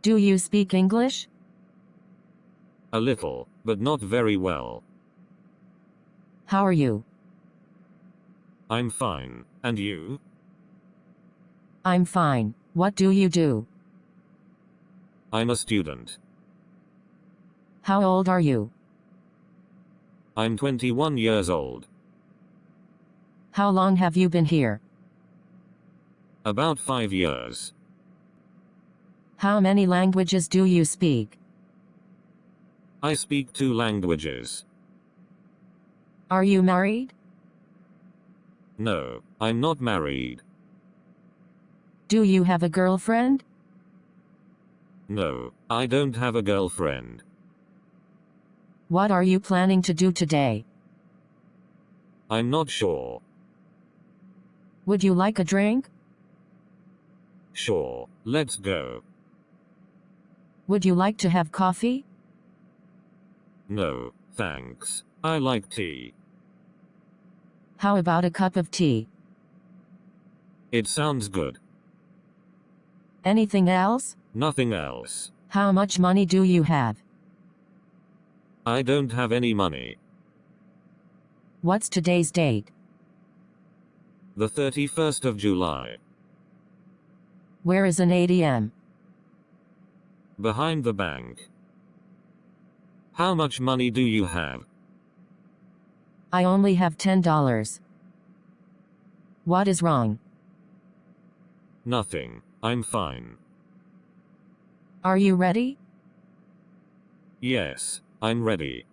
Do you speak English? A little, but not very well. How are you? I'm fine. And you? I'm fine. What do you do? I'm a student. How old are you? I'm 21 years old. How long have you been here? About 5 years. How many languages do you speak? I speak 2 languages. Are you married? No, I'm not married. Do you have a girlfriend? No, I don't have a girlfriend. What are you planning to do today? I'm not sure. Would you like a drink? Sure, let's go. Would you like to have coffee? No, thanks. I like tea. How about a cup of tea? It sounds good. Anything else? Nothing else. How much money do you have? I don't have any money. What's today's date? The 31st of July. Where is an ATM? Behind the bank. How much money do you have? I only have $10. What is wrong? Nothing. I'm fine. Are you ready? Yes, I'm ready.